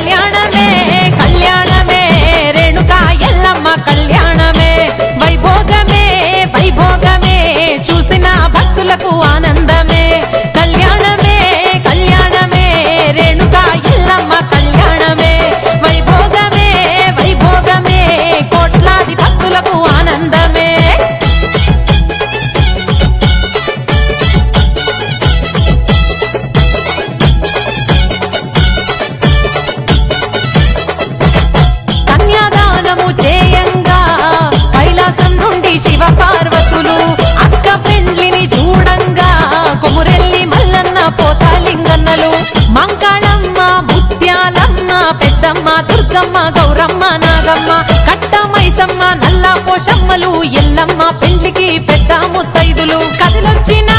కళ్యాణమే కళ్యాణమే రేణుకా ఎల్లమ్మ కళ్యాణమే వైభోగమే వైభోగమే చూసిన భక్తులకు ఆనందమే కళ్యాణమే కళ్యాణమే రేణుకా ఎల్లమ్మ కళ్యాణమే వైభోగమే వైభోగమే కోట్లాది భక్తులకు ఆనందమే కన్యాదానము చేయంగా కైలాసం నుండి శివ పార్వతులు అక్క పెండ్లిని చూడంగా కొమురెల్లి మల్లన్న పోతాలింగన్నలు మంకాళమ్మ ముత్యాలమ్మ పెద్దమ్మ దుర్గమ్మ గౌరమ్మ నాగమ్మ కట్టమైసమ్మ నల్ల పోషమ్మలు ఎల్లమ్మ పెండ్లికి పెద్ద ముత్తైదులు కదిలొచ్చిన